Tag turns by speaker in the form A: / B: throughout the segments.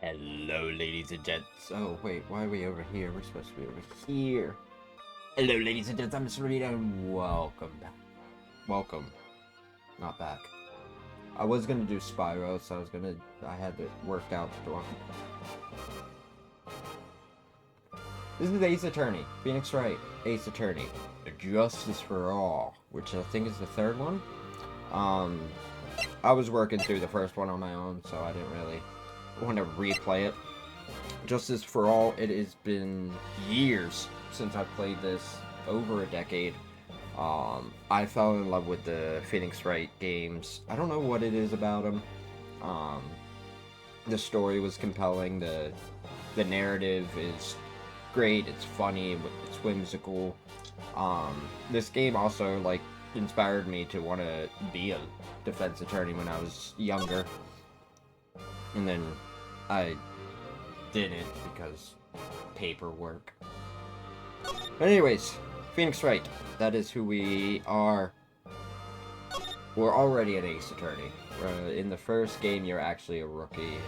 A: Hello, ladies and gents. Oh, wait, why are we over here? We're supposed to be over here. Hello, ladies and gents. I'm Mr. Rita, and welcome back. Welcome. Not back. I was gonna do Spyro, so I had it worked out. This is Ace Attorney. Phoenix Wright. Ace Attorney. Justice for All, which I think is the third one. I was working through the first one on my own, so I didn't really want to replay it. Justice for All, it has been years since I played this, over a decade. I fell in love with the Phoenix Wright games. I don't know what it is about them. The story was compelling, the narrative is great, it's funny, it's whimsical. This game also, like, inspired me to want to be a defense attorney when I was younger. And then I didn't because paperwork. But anyways, Phoenix Wright, that is who we are. We're already an ace attorney. In the first game, you're actually a rookie.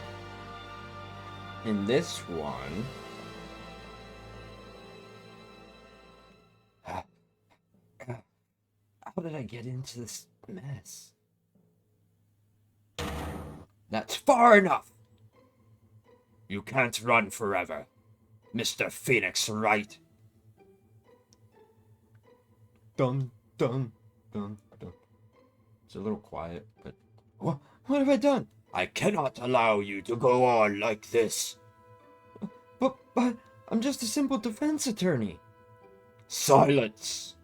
A: In this one... How did I get into this mess? That's far enough! You can't run forever, Mr. Phoenix Wright. Dun, dun, dun, dun. It's a little quiet, but... What have I done? I cannot allow you to go on like this. But I'm just a simple defense attorney. Silence!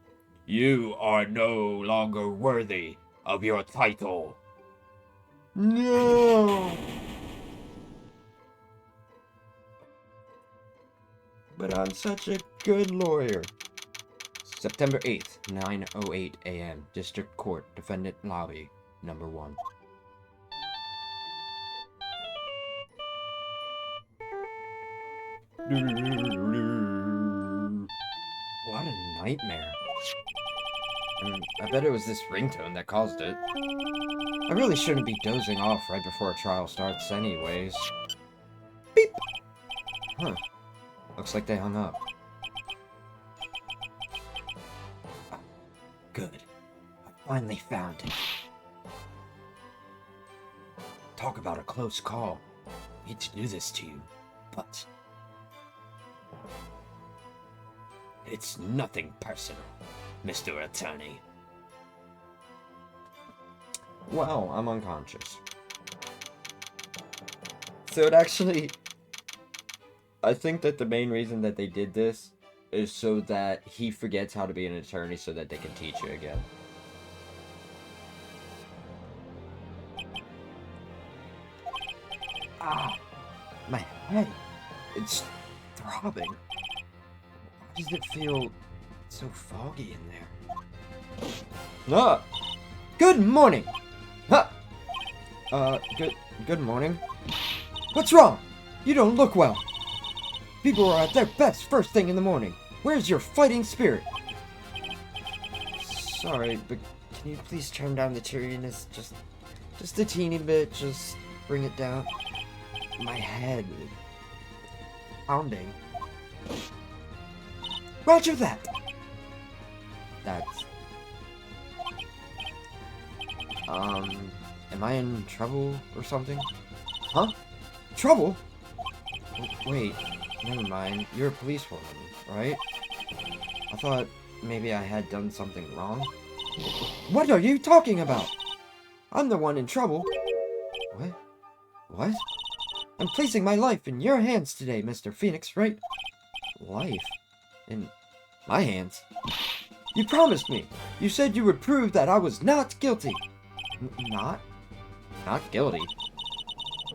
A: You are no longer worthy of your title. No! But I'm such a good lawyer. September 8th, 9:08 a.m. District Court, Defendant Lobby, number 1. What a nightmare. I bet it was this ringtone that caused it. I really shouldn't be dozing off right before a trial starts anyways. Beep! Huh. Looks like they hung up. Good. I finally found it. Talk about a close call. I hate to do this to you, but... it's nothing personal, Mr. Attorney. Well, I'm unconscious. So it actually... I think that the main reason that they did this is so that he forgets how to be an attorney so that they can teach you again. Ah! My head! It's throbbing. Why does it feel so foggy in there? Ah! Good morning! Huh! Good morning. What's wrong? You don't look well. People are at their best first thing in the morning. Where's your fighting spirit? Sorry, but can you please turn down the cheeriness just a teeny bit? Just bring it down. My head. Pounding. Roger that! That's... am I in trouble or something? Huh? Trouble? Wait, never mind. You're a policewoman, right? I thought maybe I had done something wrong. What are you talking about? I'm the one in trouble. What? What? I'm placing my life in your hands today, Mr. Phoenix, right? Life? In my hands? You promised me. You said you would prove that I was not guilty. Not guilty?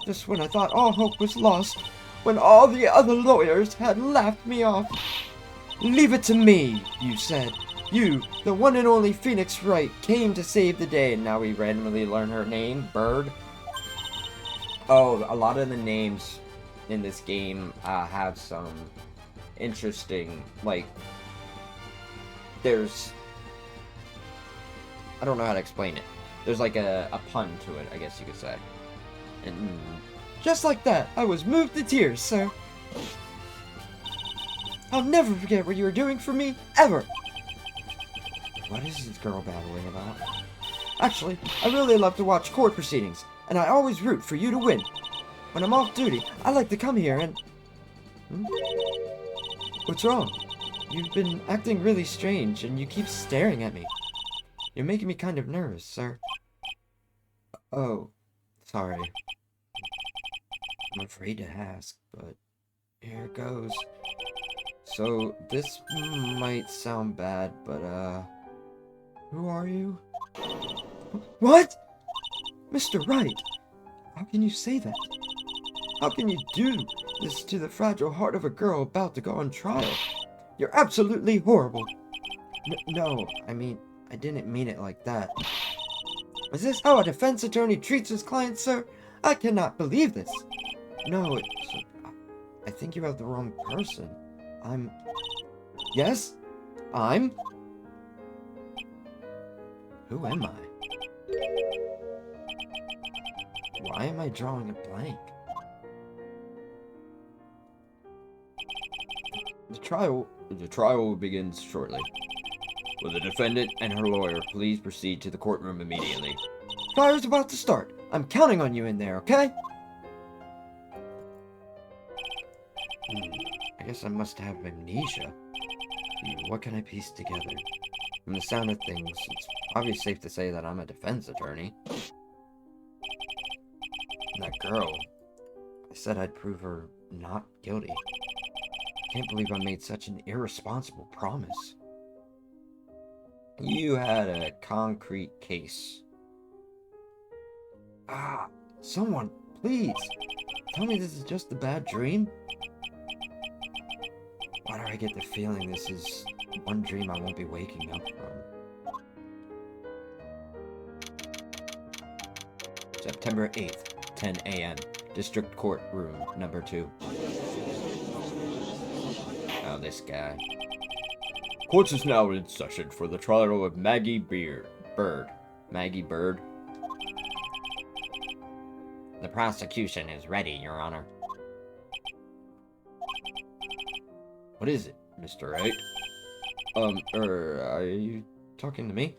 A: Just when I thought all hope was lost, when all the other lawyers had laughed me off. Leave it to me, you said. You, the one and only Phoenix Wright, came to save the day, and now we randomly learn her name, Bird. Oh, a lot of the names in this game have some interesting, like, there's, I don't know how to explain it. There's like a pun to it, I guess you could say. And Just like that, I was moved to tears, sir. I'll never forget what you were doing for me, ever. What is this girl babbling about? Actually, I really love to watch court proceedings, and I always root for you to win. When I'm off duty, I like to come here and... What's wrong? You've been acting really strange, and you keep staring at me. You're making me kind of nervous, sir. Oh, sorry. I'm afraid to ask, but here it goes. So, this might sound bad, but, who are you? What? Mr. Wright! How can you say that? How can you do this to the fragile heart of a girl about to go on trial? You're absolutely horrible. No, I mean, I didn't mean it like that. Is this how a defense attorney treats his client, sir? I cannot believe this. No, I think you have the wrong person. Yes? Who am I? Why am I drawing a blank? The trial begins shortly. Will the defendant and her lawyer please proceed to the courtroom immediately? Trial's about to start. I'm counting on you in there, okay? I guess I must have amnesia. What can I piece together? From the sound of things, it's probably safe to say that I'm a defense attorney. And that girl, I said I'd prove her not guilty. I can't believe I made such an irresponsible promise. You had a concrete case. Someone, please, tell me this is just a bad dream? Why do I get the feeling this is one dream I won't be waking up from? September 8th, 10 a.m. District Court Room number 2. Oh, this guy. Court is now in session for the trial of Maggie Bird. Maggie Bird? The prosecution is ready, Your Honor. What is it, Mr. Wright? Are you talking to me?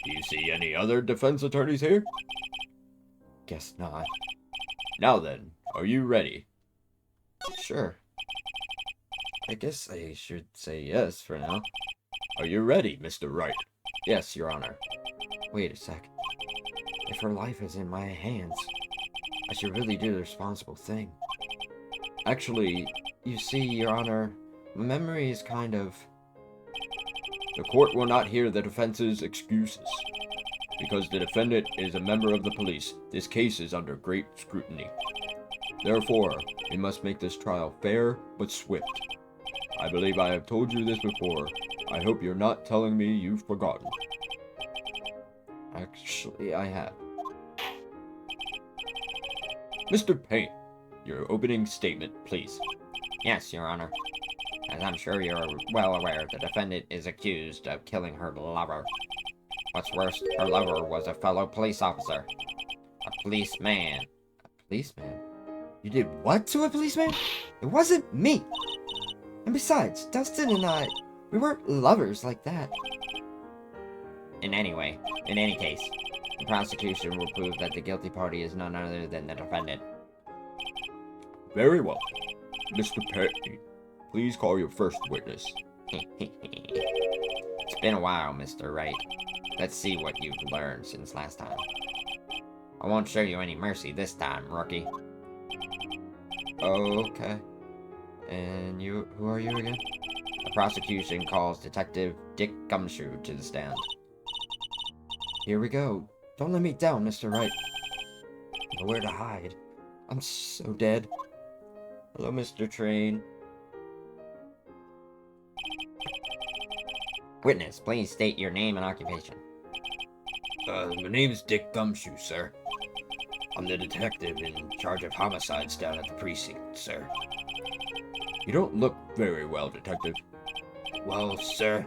A: Do you see any other defense attorneys here? Guess not. Now then, are you ready? Sure. I guess I should say yes for now. Are you ready, Mr. Wright? Yes, Your Honor. Wait a sec. If her life is in my hands, I should really do the responsible thing. Actually, you see, Your Honor, my memory is kind of... The court will not hear the defense's excuses. Because the defendant is a member of the police, this case is under great scrutiny. Therefore, we must make this trial fair but swift. I believe I have told you this before. I hope you're not telling me you've forgotten. Actually, I have. Mr. Payne, your opening statement, please. Yes, Your Honor. As I'm sure you're well aware, the defendant is accused of killing her lover. What's worse, her lover was a fellow police officer. A policeman. A policeman? You did what to a policeman? It wasn't me! And besides, Dustin and I, we weren't lovers like that. In any case, the prosecution will prove that the guilty party is none other than the defendant. Very well. Mr. Payne, please call your first witness. It's been a while, Mr. Wright. Let's see what you've learned since last time. I won't show you any mercy this time, rookie. Okay. And who are you again? The prosecution calls Detective Dick Gumshoe to the stand. Here we go. Don't let me down, Mr. Wright. Nowhere to hide. I'm so dead. Hello, Mr. Train. Witness, please state your name and occupation. My name's Dick Gumshoe, sir. I'm the detective in charge of homicides down at the precinct, sir. You don't look very well, detective. Well, sir,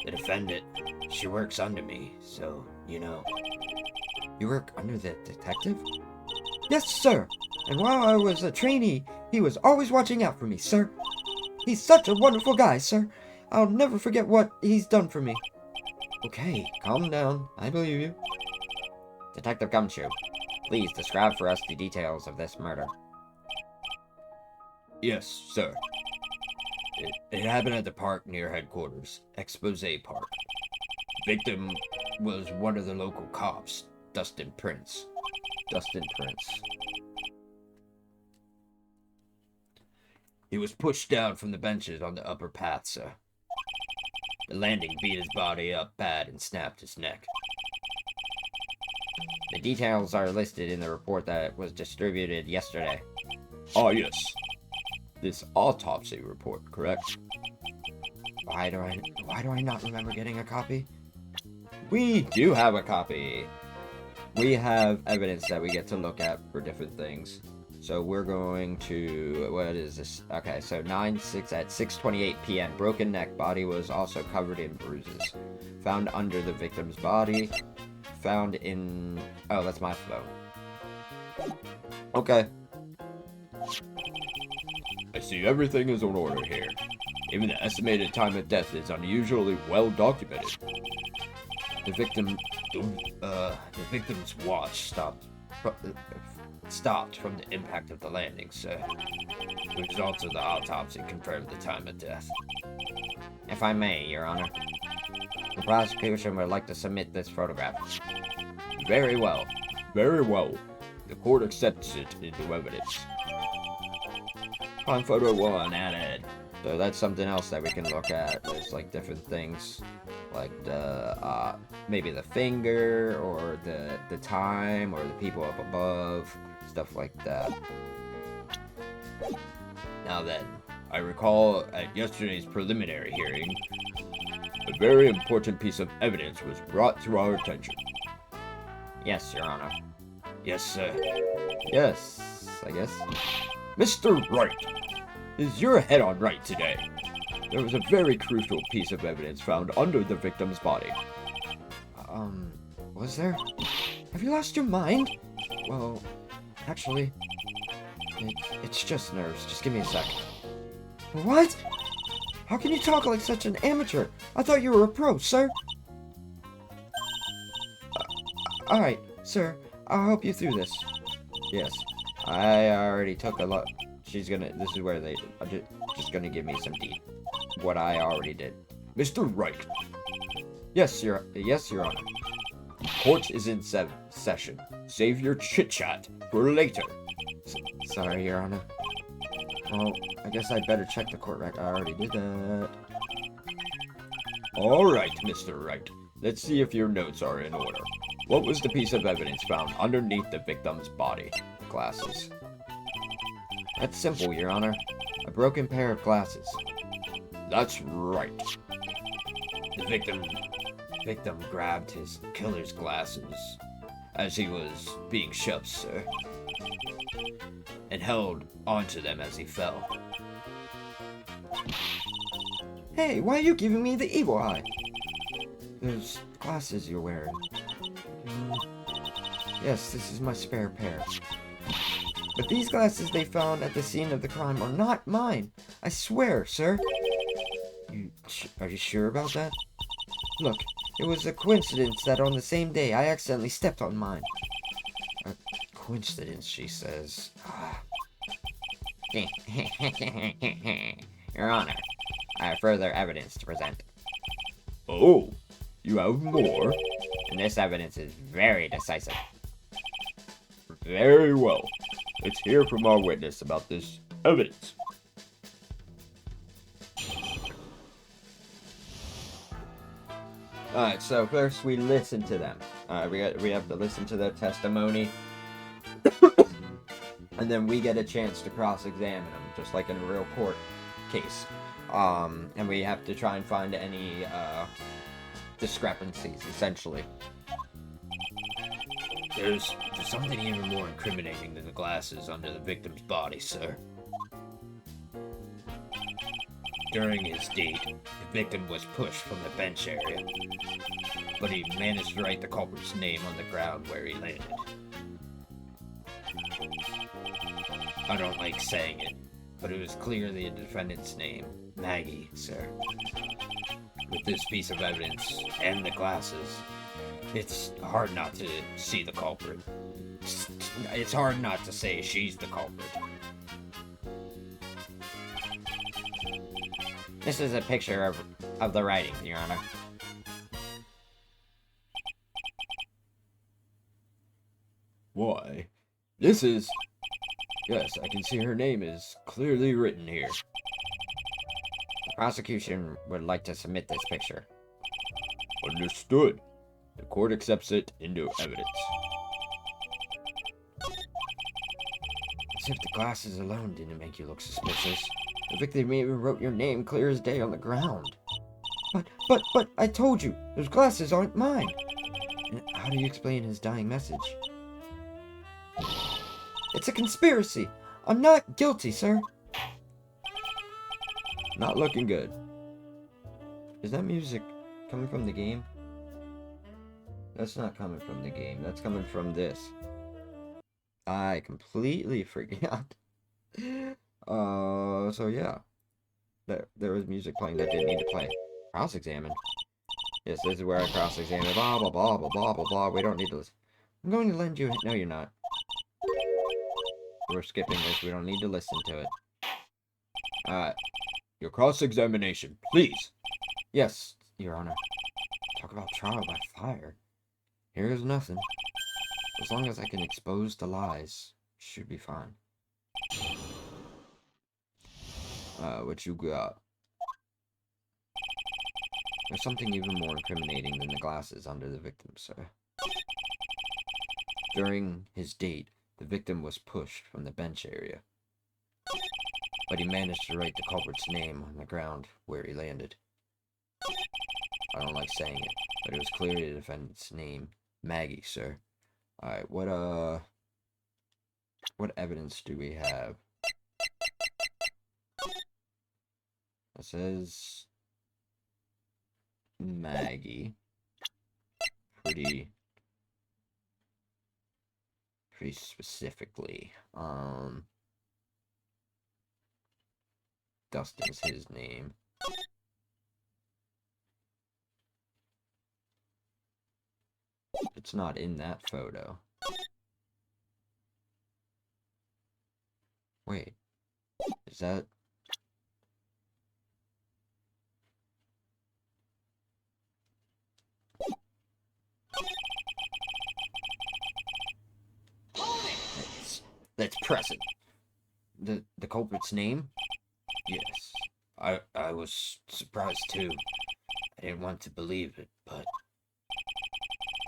A: the defendant, she works under me, so, you know. You work under the detective? Yes, sir. And while I was a trainee, he was always watching out for me, sir. He's such a wonderful guy, sir. I'll never forget what he's done for me. Okay, calm down. I believe you. Detective Gumshoe, please describe for us the details of this murder.
B: Yes, sir. It happened at the park near headquarters, Expose Park. Victim was one of the local cops, Dustin Prince.
A: Dustin Prince.
B: He was pushed down from the benches on the upper path, sir. The landing beat his body up bad and snapped his neck.
A: The details are listed in the report that was distributed yesterday.
B: Ah, yes. This autopsy report, correct?
A: Why do I not remember getting a copy?
B: We do have a copy.
A: We have evidence that we get to look at for different things. So we're going to, what is this? Okay, so at 6:28 p.m. Broken neck, body was also covered in bruises. Found under the victim's body. Found in, oh, that's my phone. Okay.
B: I see everything is in order here. Even the estimated time of death is unusually well documented.
A: The victim's watch stopped from the impact of the landing, sir.
B: The results of the autopsy confirmed the time of death.
A: If I may, Your Honor, the prosecution would like to submit this photograph.
B: Very well. Very well. The court accepts it into evidence.
A: On photo 1, added. So that's something else that we can look at. There's like different things, like the maybe the finger or the time or the people up above, stuff like that.
B: Now then, I recall at yesterday's preliminary hearing, a very important piece of evidence was brought to our attention.
A: Yes, Your Honor.
B: Yes, sir.
A: Yes, I guess.
B: Mr. Wright, is your head on right today? There was a very crucial piece of evidence found under the victim's body.
A: Was there? Have you lost your mind? Well, actually, it's just nerves. Just give me a sec. What? How can you talk like such an amateur? I thought you were a pro, sir. Alright, sir. I'll help you through this. Yes. I already took a lot. This is where they are just gonna give me some deep. What I already did.
B: Mr. Wright.
A: Yes, Your Honor.
B: Court is in session. Save your chit-chat for later.
A: Sorry, Your Honor. Well, I guess I'd better check the court record. I already did that.
B: Alright, Mr. Wright. Let's see if your notes are in order. What was the piece of evidence found underneath the victim's body?
A: Glasses. That's simple, Your Honor. A broken pair of glasses.
B: That's right.
A: The victim grabbed his killer's glasses
B: as he was being shoved, sir, and held onto them as he fell.
A: Hey, why are you giving me the evil eye? Those glasses you're wearing. Yes, this is my spare pair. But these glasses they found at the scene of the crime are not mine. I swear, sir. Are you sure about that? Look, it was a coincidence that on the same day I accidentally stepped on mine. A coincidence, she says. Your Honor, I have further evidence to present.
B: Oh, you have more?
A: And this evidence is very decisive.
B: Very well. Let's hear from our witness about this evidence.
A: Alright, so first we listen to them. We have to listen to their testimony. And then we get a chance to cross-examine them, just like in a real court case. And we have to try and find any discrepancies, essentially.
B: There's something even more incriminating than the glasses under the victim's body, sir. During his date, the victim was pushed from the bench area, but he managed to write the culprit's name on the ground where he landed. I don't like saying it, but it was clearly a defendant's name, Maggie, sir. With this piece of evidence and the glasses, it's hard not to see the culprit. It's hard not to say she's the culprit.
A: This is a picture of the writing, Your Honor.
B: Why? This is... Yes, I can see her name is clearly written here.
A: The prosecution would like to submit this picture.
B: Understood. The court accepts it into evidence.
A: As if the glasses alone didn't make you look suspicious. The victim even wrote your name clear as day on the ground. But, I told you, those glasses aren't mine. And how do you explain his dying message? It's a conspiracy. I'm not guilty, sir.
B: Not looking good.
A: Is that music coming from the game? That's not coming from the game. That's coming from this. I completely forgot. So yeah. There was music playing that didn't need to play. Cross-examine. Yes, this is where I cross-examine. Blah, blah, blah, blah, blah, blah, blah. We don't need to listen. I'm going to lend you... No, you're not. We're skipping this. We don't need to listen to it.
B: Your cross-examination, please.
A: Yes, Your Honor. Talk about trial by fire. Here's nothing. As long as I can expose the lies, should be fine.
B: What you got?
A: There's something even more incriminating than the glasses under the victim, sir. During his date, the victim was pushed from the bench area. But he managed to write the culprit's name on the ground where he landed. I don't like saying it, but it was clearly the defendant's name, Maggie, sir. Alright, what evidence do we have? It says Maggie. Pretty specifically. Dustin's his name. It's not in that photo. Wait. Is that... Let's press it. The culprit's name?
B: Yes. I was surprised too. I didn't want to believe it, but...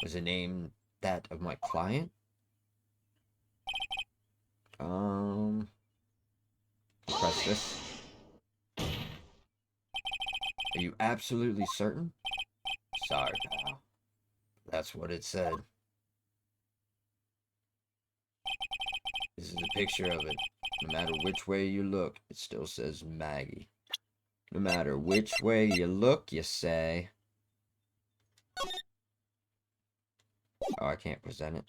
A: Was the name that of my client? Press this. Are you absolutely certain?
B: Sorry, pal. That's what it said. This is a picture of it. No matter which way you look, it still says Maggie.
A: No matter which way you look, you say. Oh, I can't present it.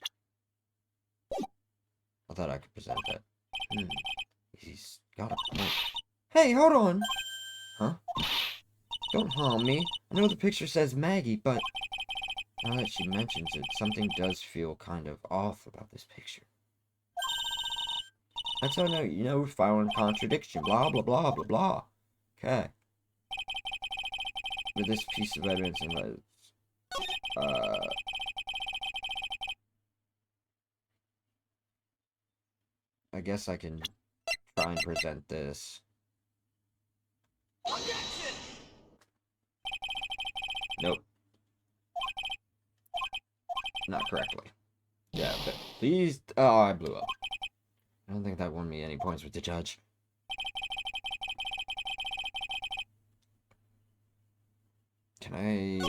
A: I thought I could present that. He's got a point. Hey, hold on! Huh? Don't harm me. I know the picture says Maggie, but... now that she mentions it, something does feel kind of off about this picture. That's how I know, you know, found contradiction, blah, blah, blah, blah, blah. Okay. With this piece of evidence and I guess I can try and present this. Nope. Not correctly. Yeah, but please... oh, I blew up. I don't think that won me any points with the judge. Can I...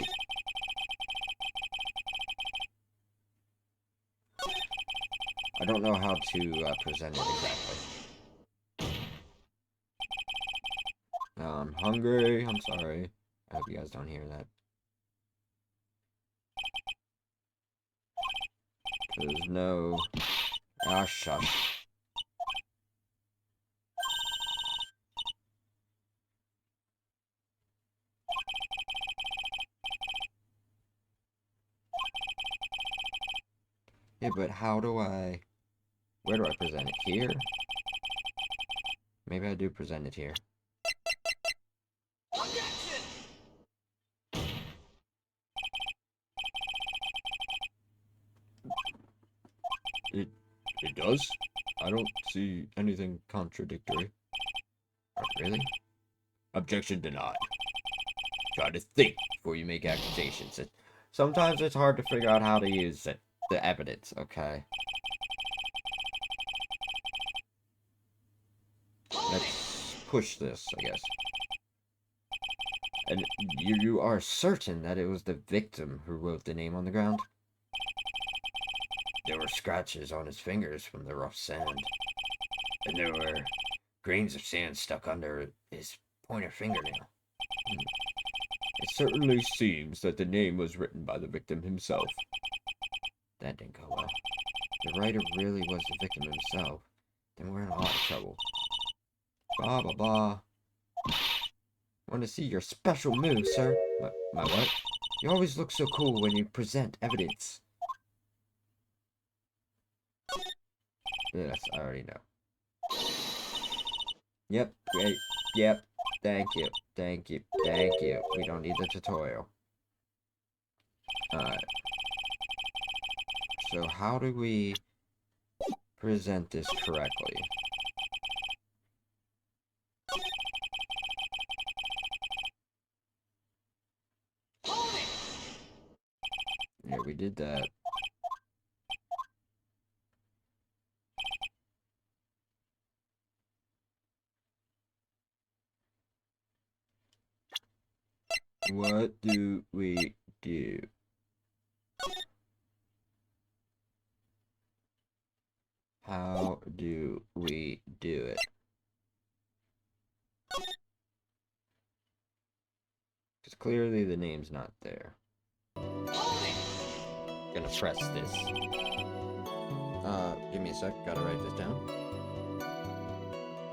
A: I don't know how to present it exactly. I'm hungry. I'm sorry. I hope you guys don't hear that. There's no... ah, shush. Yeah, but how do I... Where do I present it? Here? Maybe I do present it here. It does? I don't see anything contradictory. Really? Objection denied. Try to think before you make accusations. Sometimes it's hard to figure out how to use the evidence, okay? Let's push this, I guess. And you are certain that it was the victim who wrote the name on the ground? There were scratches on his fingers from the rough sand. And there were grains of sand stuck under his pointer fingernail. It certainly seems that the name was written by the victim himself. That didn't go well. The writer really was the victim himself. Then we're in a lot of trouble. Blah, blah, blah. Want to see your special move, sir? My what? You always look so cool when you present evidence. Yes, I already know. Yep, great. Yep, thank you. Thank you. Thank you. We don't need the tutorial. Alright. So how do we present this correctly? Yeah, we did that. What do we do? How do we do it? Because clearly the name's not there. Gonna press this. Give me a sec. Gotta write this down.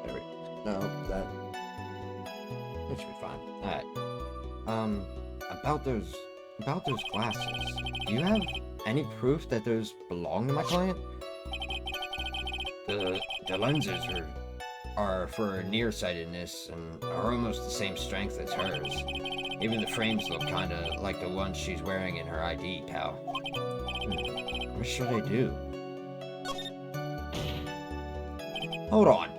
A: There we go. No, that should be fine. Alright. About those glasses. Do you have any proof that those belong to my client? The lenses are for nearsightedness and are almost the same strength as hers. Even the frames look kinda like the ones she's wearing in her ID, pal. What should I do? Hold on.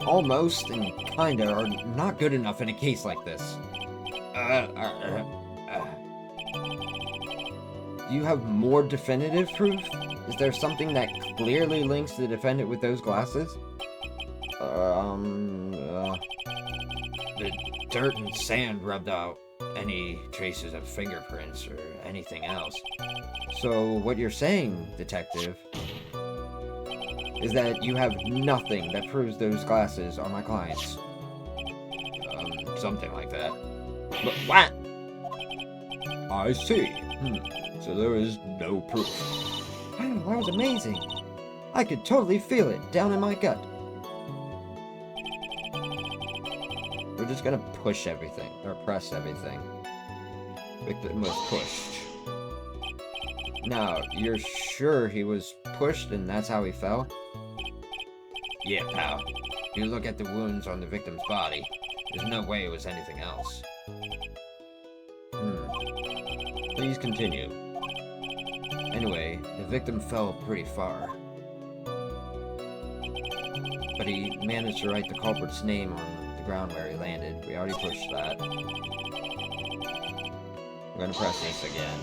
A: Almost and kinda are not good enough in a case like this. Do you have more definitive proof? Is there something that clearly links the defendant with those glasses? The dirt and sand rubbed out any traces of fingerprints or anything else. So what you're saying, detective, is that you have nothing that proves those glasses are my client's. Something like that. But what? I see. So there is no proof. Wow, that was amazing. I could totally feel it down in my gut. We're just gonna push everything, or press everything. Victim was pushed. Now, you're sure he was pushed and that's how he fell? Yeah, pal. If you look at the wounds on the victim's body, there's no way it was anything else. Please continue. Anyway, the victim fell pretty far. But he managed to write the culprit's name on the ground where he landed. We already pushed that. We're gonna press this again.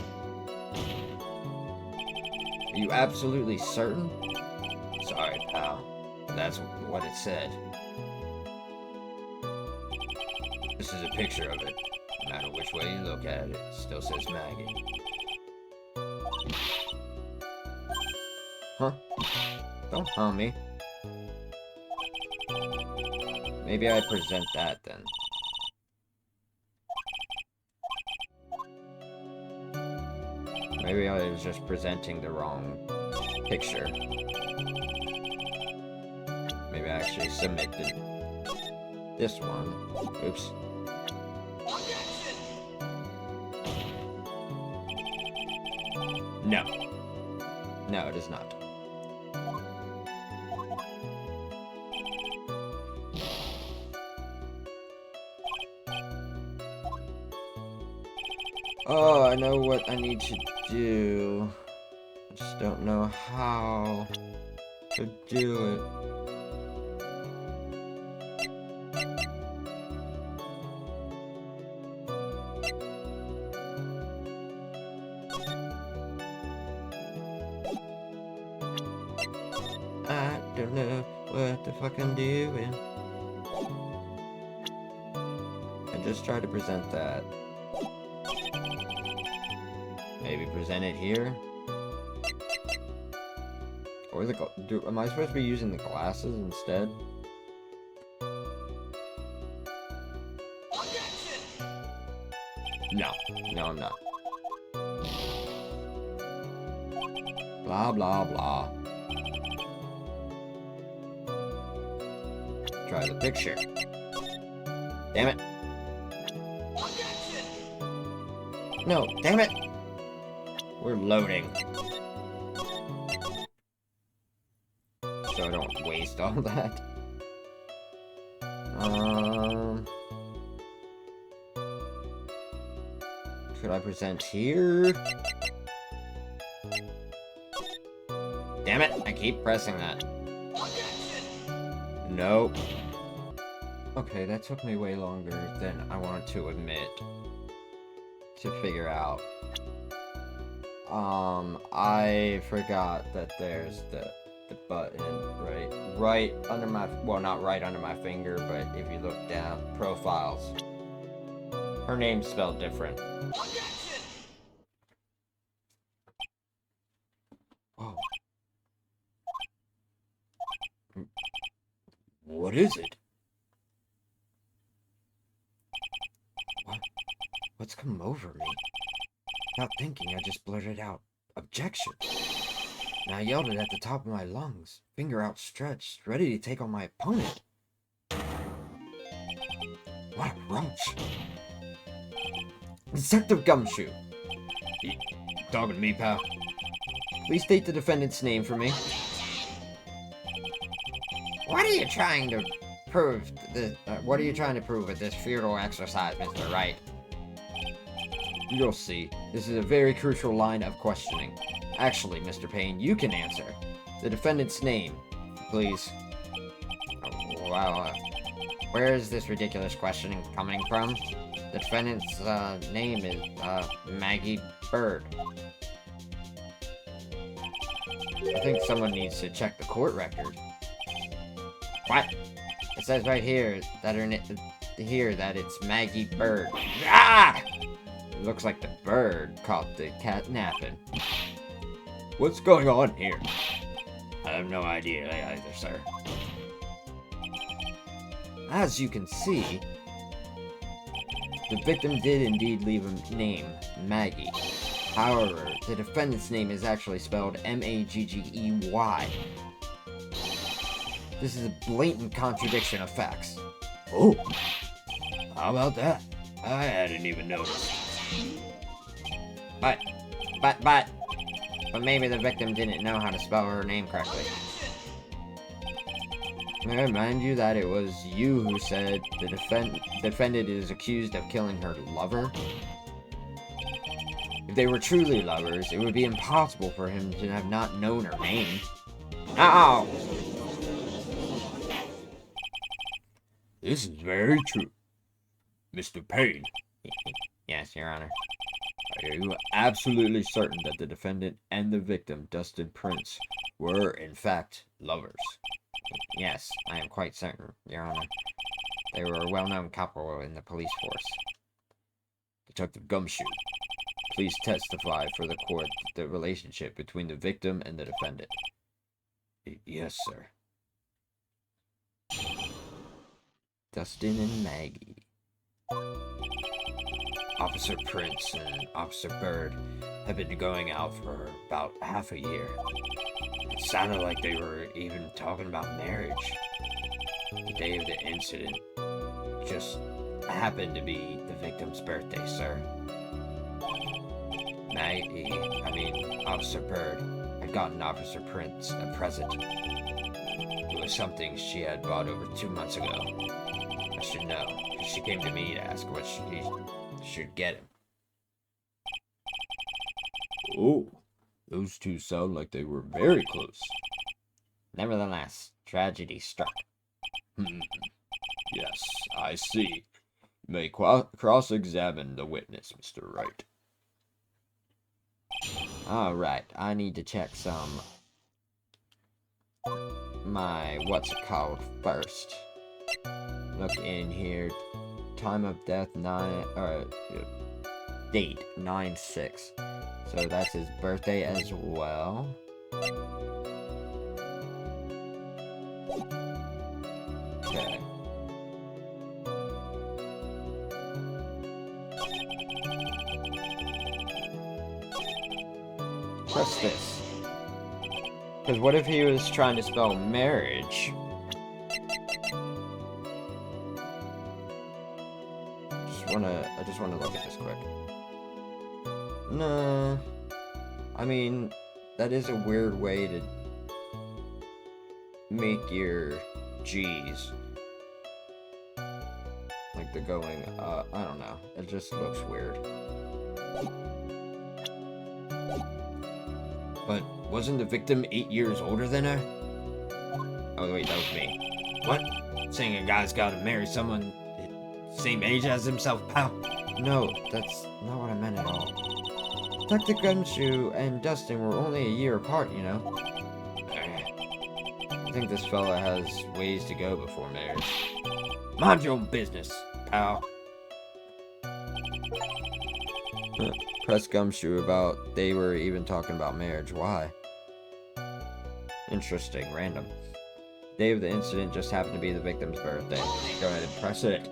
A: Are you absolutely certain? Sorry, pal. That's what it said. This is a picture of it. No matter which way you look at it, it still says Maggie. Huh? Don't harm me. Maybe I present that then. Maybe I was just presenting the wrong picture. Maybe I actually submitted this one. Oops. No. No, it is not. Oh, I know what I need to do. I just don't know how to do it. I don't know what the fuck I'm doing. I just tried to present that. Maybe present it here? Or am I supposed to be using the glasses instead? No. No, I'm not. Blah, blah, blah. Try the picture. Damn it. No, damn it! We're loading. So I don't waste all that. Should I present here? Damn it, I keep pressing that. Nope. Okay, that took me way longer than I wanted to admit. To figure out. I forgot that there's the button, right? Right under my, well, not right under my finger, but if you look down, profiles. Her name's spelled different. Oh. What is it? What's come over me? Without thinking, I just blurted out, "Objection!" And I yelled it at the top of my lungs, finger outstretched, ready to take on my opponent. What a roach! Detective Gumshoe! You talking to me, pal? Please state the defendant's name for me. What are you trying to prove? What are you trying to prove with this futile exercise, Mr. Wright? You'll see. This is a very crucial line of questioning. Actually, Mr. Payne, you can answer. The defendant's name, please. Oh, wow. Where is this ridiculous questioning coming from? The defendant's name is Maggie Bird. I think someone needs to check the court record. What? It says right here that that it's Maggie Bird. Ah! It looks like the bird caught the cat napping. What's going on here? I have no idea either, sir. As you can see, the victim did indeed leave a name, Maggie. However, the defendant's name is actually spelled M-A-G-G-E-Y. This is a blatant contradiction of facts. Oh, how about that? I hadn't even noticed. But maybe the victim didn't know how to spell her name correctly. May I remind you that it was you who said the defendant is accused of killing her lover? If they were truly lovers, it would be impossible for him to have not known her name. Ow! This is very true. Mr. Payne. Yes, Your Honor. Are you absolutely certain that the defendant and the victim, Dustin Prince, were, in fact, lovers? Yes, I am quite certain, Your Honor. They were a well-known couple in the police force. Detective Gumshoe, please testify for the court the relationship between the victim and the defendant. Yes, sir. Dustin and Maggie. Officer Prince and Officer Bird have been going out for about half a year. It sounded like they were even talking about marriage. The day of the incident just happened to be the victim's birthday, sir. Officer Bird had
B: gotten Officer Prince a present. It was something she had bought over 2 months ago. I should know, 'cause she came to me to ask what she should get him.
A: Oh, those two sound like they were very close.
B: Nevertheless, tragedy struck.
A: Yes, I see. You may cross-examine the witness, Mr. Wright.
B: Alright, I need to check my what's it called first. Look in here. Time of death date 9/6. So that's his birthday as well. Okay. Press this. Because what if he was trying to spell marriage? I just wanna look at this quick. No. I mean, that is a weird way to make your G's. Like they're going, I don't know. It just looks weird. But wasn't the victim 8 years older than her? Oh wait, that was me. What? Saying a guy's gotta marry someone same age as himself, pal? No, that's not what I meant at all. Dr. Gumshoe and Dustin were only a year apart, you know? I think this fella has ways to go before marriage. Mind your own business, pal. Press Gumshoe about they were even talking about marriage. Why? Interesting, random. Day of the incident just happened to be the victim's birthday. Go ahead and press it.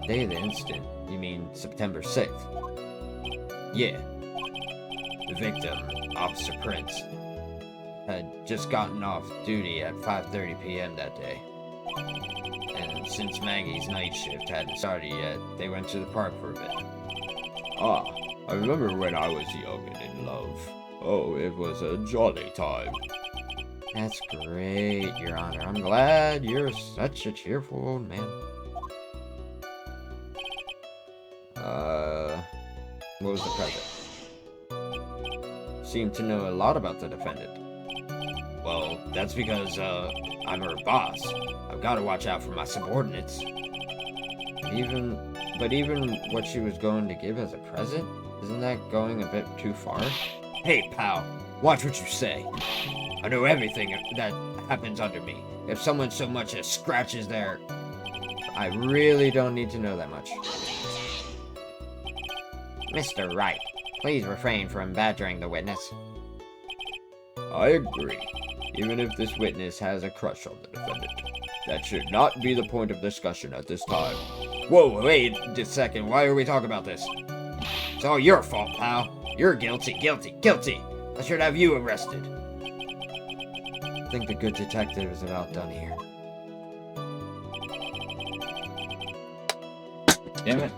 B: Day of the incident? You mean September 6th? Yeah. The victim, Officer Prince, had just gotten off duty at 5:30 p.m. that day. And since Maggie's night shift hadn't started yet, they went to the park for a bit.
A: Ah, I remember when I was young and in love. Oh, it was a jolly time.
B: That's great, Your Honor. I'm glad you're such a cheerful old man. What was the present? Seemed to know a lot about the defendant. Well, that's because, I'm her boss. I've got to watch out for my subordinates. But even what she was going to give as a present? Isn't that going a bit too far? Hey, pal, watch what you say. I know everything that happens under me. If someone so much as scratches their... I really don't need to know that much. Mr. Wright, please refrain from badgering the witness.
A: I agree. Even if this witness has a crush on the defendant. That should not be the point of discussion at this time.
B: Whoa, wait a second. Why are we talking about this? It's all your fault, pal. You're guilty, guilty, guilty. I should have you arrested. I think the good detective is about done here. Damn it.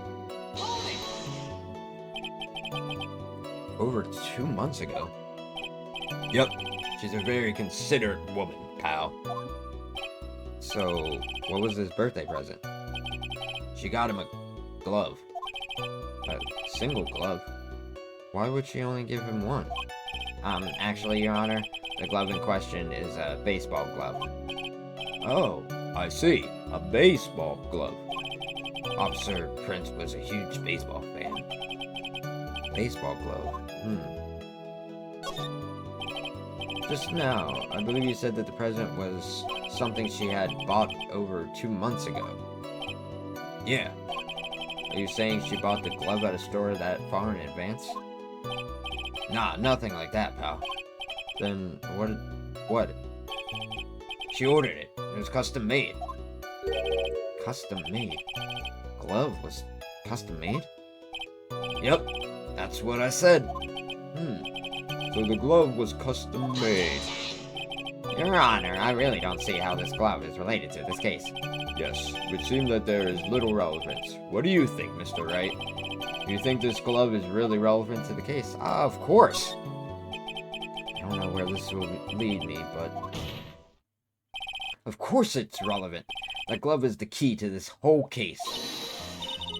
B: Over 2 months ago? Yep. She's a very considerate woman, pal. So, what was his birthday present? She got him a glove. A single glove? Why would she only give him one? Actually, Your Honor, the glove in question is a baseball glove.
A: Oh, I see. A baseball glove.
B: Officer Prince was a huge baseball fan. Baseball glove? Just now, I believe you said that the present was something she had bought over 2 months ago. Yeah. Are you saying she bought the glove at a store that far in advance? Nah, nothing like that, pal. Then, what? She ordered it. It was custom made. Custom made? Glove was custom made? Yep, that's what I said.
A: So the glove was custom made.
B: Your Honor, I really don't see how this glove is related to this case.
A: Yes, it would seem that there is little relevance. What do you think, Mr. Wright?
B: Do you think this glove is really relevant to the case? Of course. I
A: I don't know where this will lead me, but... Of course it's relevant. That glove is the key to this whole case.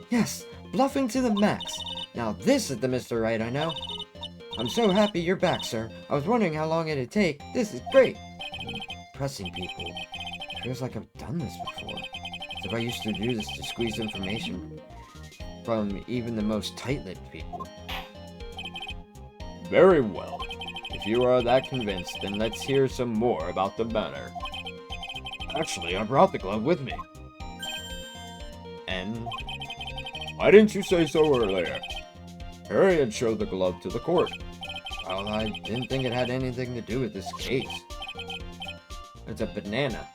A: Yes, bluffing to the max. Now this is the Mr. Wright I know. I'm so happy you're back, sir. I was wondering how long it'd take. This is great. Pressing people. Feels like I've done this before. As if I used to do this to squeeze information from even the most tight-lipped people.
B: Very well. If you are that convinced, then let's hear some more about the matter. Actually, I brought the glove with me.
A: And...
B: Why didn't you say so earlier? Harry had showed the glove to the court.
A: Well, I didn't think it had anything to do with this case. It's a banana.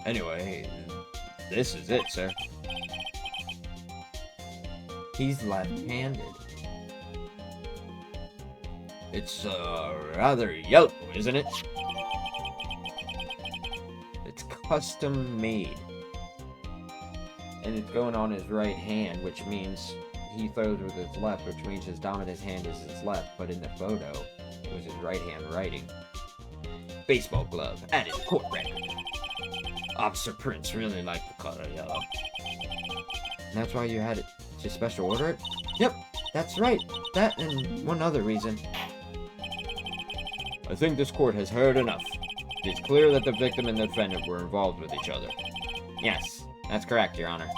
B: Anyway, this is it, sir.
A: He's left-handed.
B: It's, rather yellow, isn't it?
A: It's custom made. And it's going on his right hand, which means he throws with his left, which means his dominant hand is his left, but in the photo, it was his right hand writing.
B: Baseball glove, added court record. Officer Prince really liked the color yellow.
A: And that's why you had it to special order it? Yep, that's right. That and one other reason.
B: I think this court has heard enough. It is clear that the victim and the defendant were involved with each other.
A: Yes, that's correct, Your Honor.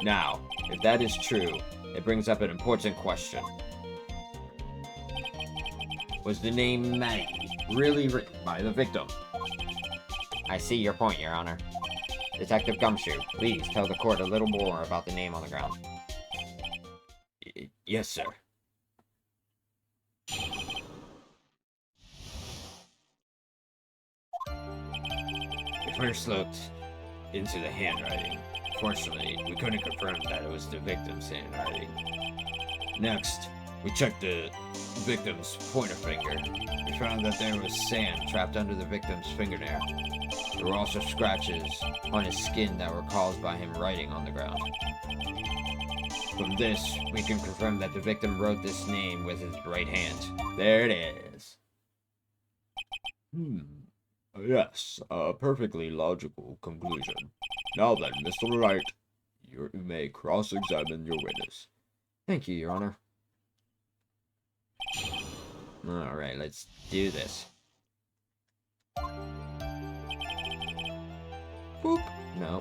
B: Now, if that is true, it brings up an important question. Was the name Maggie really written by the victim?
A: I see your point, Your Honor. Detective Gumshoe, please tell the court a little more about the name on the ground.
B: Yes, sir. We first looked into the handwriting. Fortunately, we couldn't confirm that it was the victim's handwriting. Next, we checked the victim's pointer finger. We found that there was sand trapped under the victim's fingernail. There were also scratches on his skin that were caused by him writing on the ground. From this, we can confirm that the victim wrote this name with his right hand. There it is. Yes, a perfectly logical conclusion. Now then, Mr. Wright, you may cross-examine your witness.
A: Thank you, Your Honor.
B: Alright, let's do this.
A: Boop. No.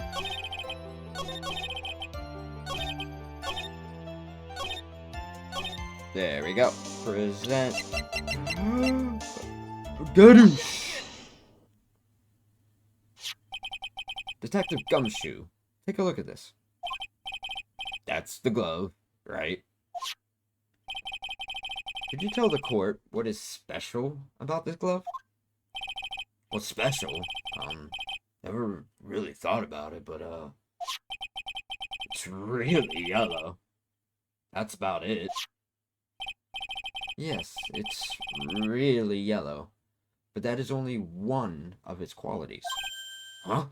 A: There we go. Present.
B: Gadoosh!
A: Detective Gumshoe, take a look at this.
B: That's the glove, right?
A: Could you tell the court what is special about this glove?
B: What's special? Never really thought about it, but, it's really yellow. That's about it.
A: Yes, it's really yellow, but that is only one of its qualities.
B: Huh?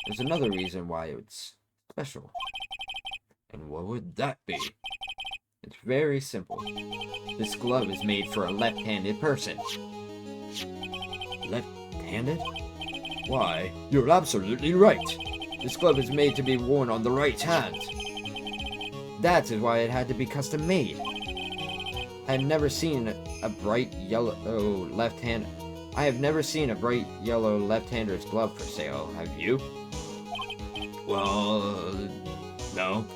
A: There's another reason why it's special.
B: And what would that be?
A: It's very simple. This glove is made for a left-handed person.
B: Left-handed? Why, you're absolutely right. This glove is made to be worn on the right hand.
A: That is why it had to be custom made. I have never seen a bright yellow left-hand. I have never seen a bright yellow left-hander's glove for sale. Have you?
B: Well, no.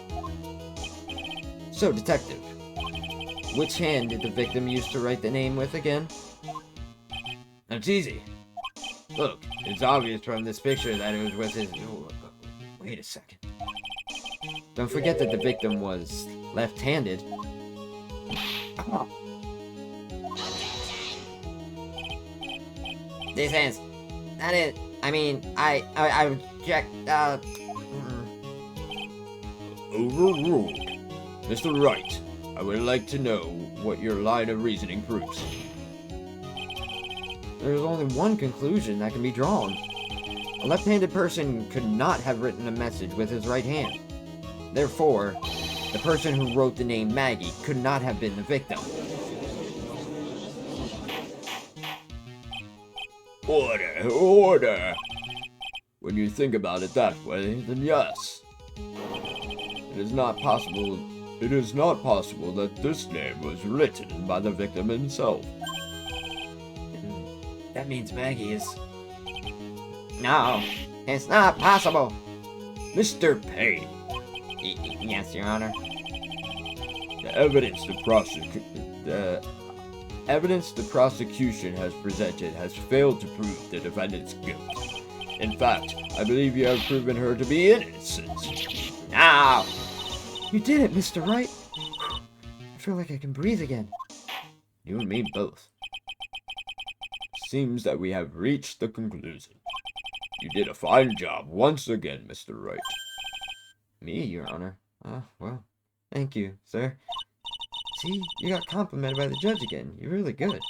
A: So, detective, which hand did the victim use to write the name with again?
B: That's easy. Look, it's obvious from this picture that it was with his... Wait a second.
A: Don't forget that the victim was left-handed.
B: Oh.
A: These hands. That is... I mean, I object,
B: Overruled. Mr. Wright, I would like to know what your line of reasoning proves.
A: There's only one conclusion that can be drawn. A left-handed person could not have written a message with his right hand. Therefore, the person who wrote the name Maggie could not have been the victim.
B: Order, order. When you think about it that way, then yes. It is not possible that this name was written by the victim himself.
A: That means Maggie is... No, it's not possible.
B: Mr. Payne,
A: Yes, Your Honor.
B: the evidence the prosecution has presented has failed to prove the defendant's guilt. In fact, I believe you have proven her to be innocent.
A: No! You did it, Mr. Wright. I feel like I can breathe again.
B: You and me both. Seems that we have reached the conclusion. You did a fine job once again, Mr. Wright.
A: Me, Your Honor? Well, thank you, sir. See, you got complimented by the judge again. You're really good.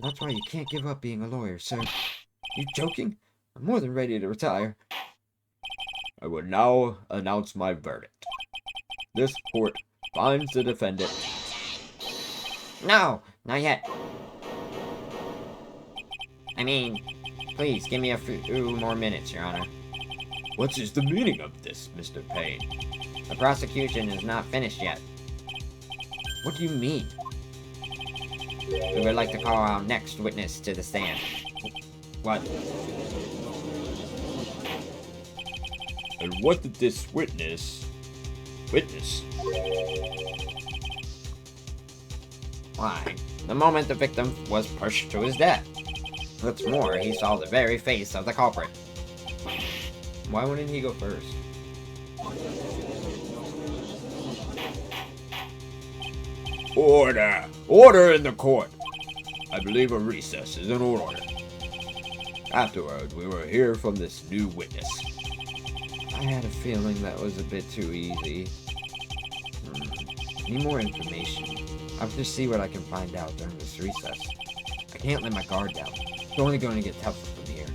A: That's why you can't give up being a lawyer, sir. You joking? I'm more than ready to retire.
B: I will now announce my verdict. This court finds the defendant...
A: No, not yet. I mean, please give me a few more minutes, Your Honor.
B: What is the meaning of this, Mr. Payne?
A: The prosecution is not finished yet. What do you mean? We would like to call our next witness to the stand. What?
B: And what did this witness...
A: Why, the moment the victim was pushed to his death. What's more, he saw the very face of the culprit. Why wouldn't he go first?
B: Order! Order in the court! I believe a recess is in order. Afterward, we will hear from this new witness.
A: I had a feeling that was a bit too easy. Need more information. I have to see what I can find out during this recess. I can't let my guard down. It's only going to get tougher from here.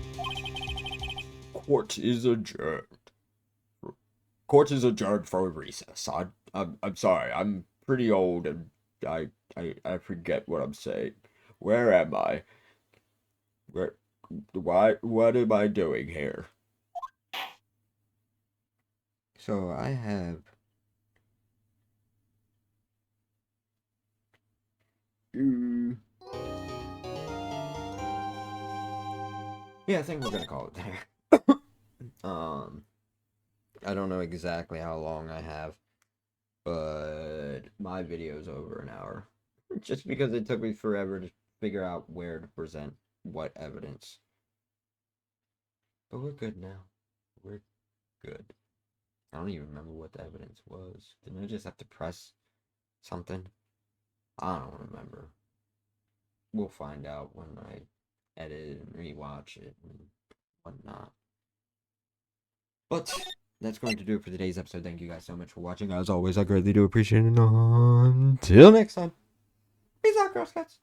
B: Court is adjourned. Court is adjourned for a recess. I'm sorry. I'm pretty old and I forget what I'm saying. Where am I? What am I doing here?
A: So I have... Yeah, I think we're gonna call it there. I don't know exactly how long I have, but my video's over an hour. Just because it took me forever to figure out where to present what evidence. But we're good now. We're good. I don't even remember what the evidence was. Didn't I just have to press something? I don't remember. We'll find out when I edit and rewatch it and whatnot. But that's going to do it for today's episode. Thank you guys so much for watching. As always, I greatly do appreciate it. Until next time. Peace out, Girl Scouts.